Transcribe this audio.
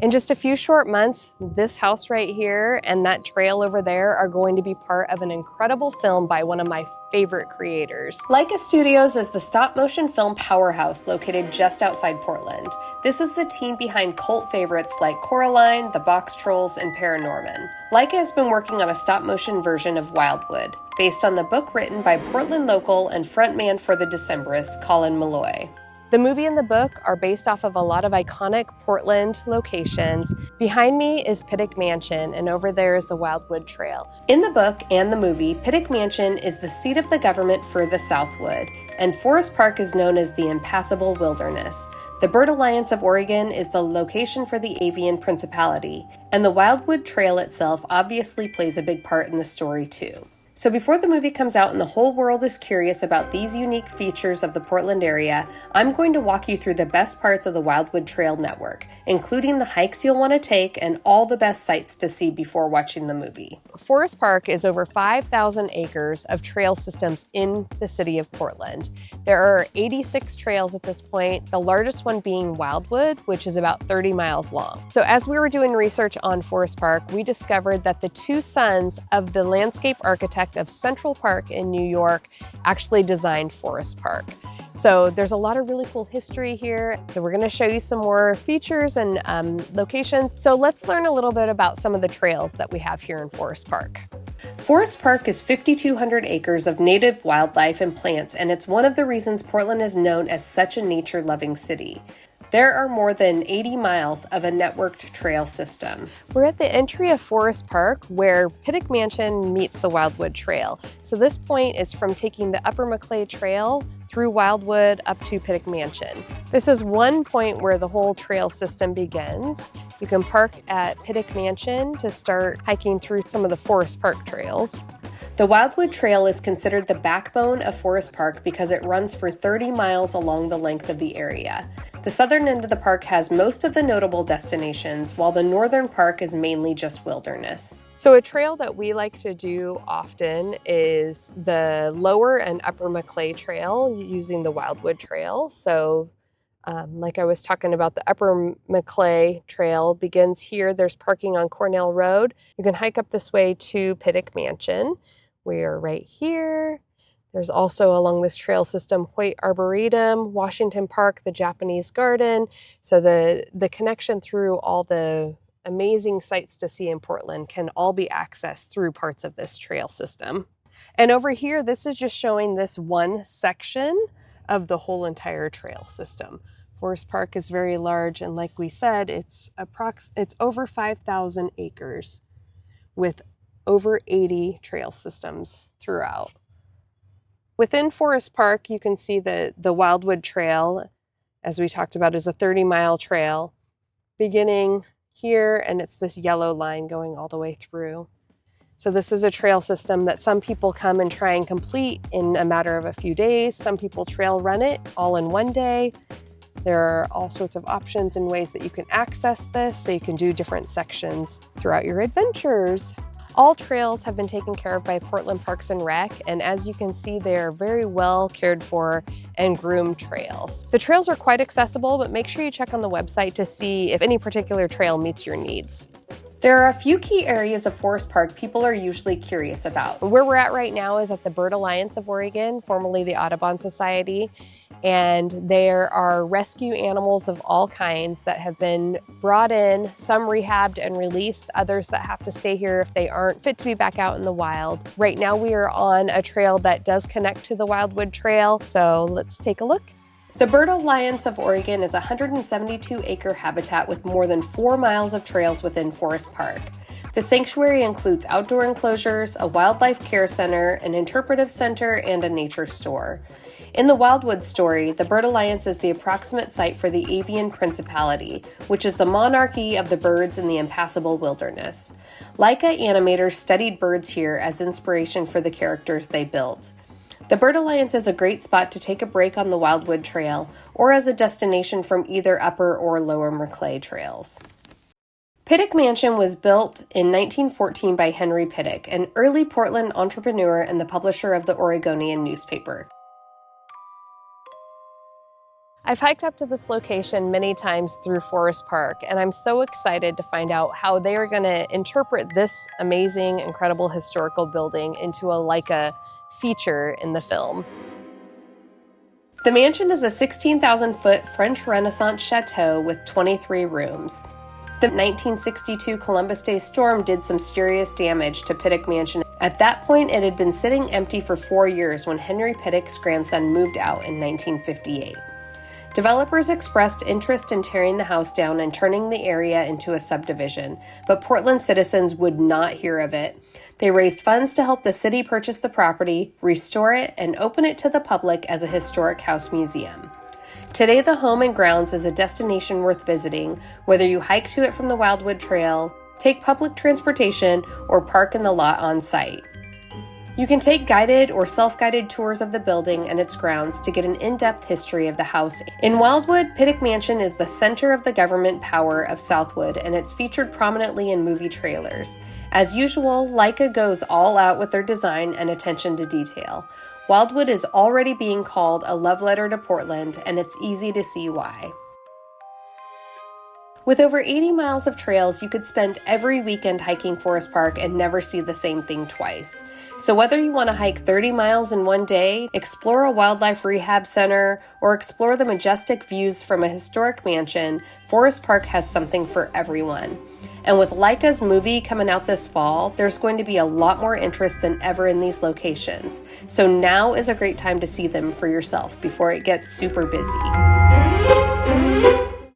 In just a few short months, this house right here and that trail over there are going to be part of an incredible film by one of my favorite creators. Laika Studios is the stop-motion film powerhouse located just outside Portland. This is the team behind cult favorites like Coraline, The Box Trolls, and Paranorman. Laika has been working on a stop-motion version of Wildwood, based on the book written by Portland local and frontman for the Decemberists, Colin Meloy. The movie and the book are based off of a lot of iconic Portland locations. Behind me is Pittock Mansion, and over there is the Wildwood Trail. In the book and the movie, Pittock Mansion is the seat of the government for the Southwood, and Forest Park is known as the Impassable Wilderness. The Bird Alliance of Oregon is the location for the Avian Principality, and the Wildwood Trail itself obviously plays a big part in the story too. So before the movie comes out and the whole world is curious about these unique features of the Portland area, I'm going to walk you through the best parts of the Wildwood Trail network, including the hikes you'll want to take and all the best sights to see before watching the movie. Forest Park is over 5,000 acres of trail systems in the city of Portland. There are 86 trails at this point, the largest one being Wildwood, which is about 30 miles long. So as we were doing research on Forest Park, we discovered that the two sons of the landscape architect of Central Park in New York actually designed Forest Park. So there's a lot of really cool history here. So we're going to show you some more features and locations. So let's learn a little bit about some of the trails that we have here in Forest Park. Forest Park is 5,200 acres of native wildlife and plants, and it's one of the reasons Portland is known as such a nature-loving city. There are more than 80 miles of a networked trail system. We're at the entry of Forest Park where Pittock Mansion meets the Wildwood Trail. So this point is from taking the Upper Maclay Trail through Wildwood up to Pittock Mansion. This is one point where the whole trail system begins. You can park at Pittock Mansion to start hiking through some of the Forest Park trails. The Wildwood Trail is considered the backbone of Forest Park because it runs for 30 miles along the length of the area. The southern end of the park has most of the notable destinations, while the northern park is mainly just wilderness. So a trail that we like to do often is the lower and upper Maclay Trail using the Wildwood Trail. So like I was talking about, the Upper Maclay Trail begins here. There's parking on Cornell Road. You can hike up this way to Pittock Mansion. We are right here. There's also along this trail system, Hoyt Arboretum, Washington Park, the Japanese Garden. So the connection through all the amazing sights to see in Portland can all be accessed through parts of this trail system. And over here, this is just showing this one section of the whole entire trail system. Forest Park is very large, and like we said, it's over 5,000 acres with over 80 trail systems throughout. Within Forest Park, you can see the Wildwood Trail, as we talked about, is a 30-mile trail beginning here, and it's this yellow line going all the way through. So this is a trail system that some people come and try and complete in a matter of a few days. Some people trail run it all in one day. There are all sorts of options and ways that you can access this, so you can do different sections throughout your adventures. All trails have been taken care of by Portland Parks and Rec, and as you can see, they are very well cared for and groomed trails. The trails are quite accessible, but make sure you check on the website to see if any particular trail meets your needs. There are a few key areas of Forest Park people are usually curious about. Where we're at right now is at the Bird Alliance of Oregon, formerly the Audubon Society, and there are rescue animals of all kinds that have been brought in, some rehabbed and released, others that have to stay here if they aren't fit to be back out in the wild. Right now we are on a trail that does connect to the Wildwood Trail, so let's take a look. The Bird Alliance of Oregon is a 172-acre habitat with more than 4 miles of trails within Forest Park. The sanctuary includes outdoor enclosures, a wildlife care center, an interpretive center, and a nature store. In the Wildwood story, the Bird Alliance is the approximate site for the Avian Principality, which is the monarchy of the birds in the impassable wilderness. Laika animators studied birds here as inspiration for the characters they built. The Bird Alliance is a great spot to take a break on the Wildwood Trail, or as a destination from either Upper or Lower Maclay trails. Pittock Mansion was built in 1914 by Henry Pittock, an early Portland entrepreneur and the publisher of the Oregonian newspaper. I've hiked up to this location many times through Forest Park, and I'm so excited to find out how they are going to interpret this amazing, incredible historical building into a Laika feature in the film. The mansion is a 16,000-foot French Renaissance chateau with 23 rooms. The 1962 Columbus Day storm did some serious damage to Pittock Mansion. At that point, it had been sitting empty for 4 years when Henry Pittock's grandson moved out in 1958. Developers expressed interest in tearing the house down and turning the area into a subdivision, but Portland citizens would not hear of it. They raised funds to help the city purchase the property, restore it, and open it to the public as a historic house museum. Today, the home and grounds is a destination worth visiting, whether you hike to it from the Wildwood Trail, take public transportation, or park in the lot on site. You can take guided or self-guided tours of the building and its grounds to get an in-depth history of the house. In Wildwood, Pittock Mansion is the center of the government power of Southwood, and it's featured prominently in movie trailers. As usual, Laika goes all out with their design and attention to detail. Wildwood is already being called a love letter to Portland, and it's easy to see why. With over 80 miles of trails, you could spend every weekend hiking Forest Park and never see the same thing twice. So whether you want to hike 30 miles in one day, explore a wildlife rehab center, or explore the majestic views from a historic mansion, Forest Park has something for everyone. And with Laika's movie coming out this fall, there's going to be a lot more interest than ever in these locations. So now is a great time to see them for yourself before it gets super busy.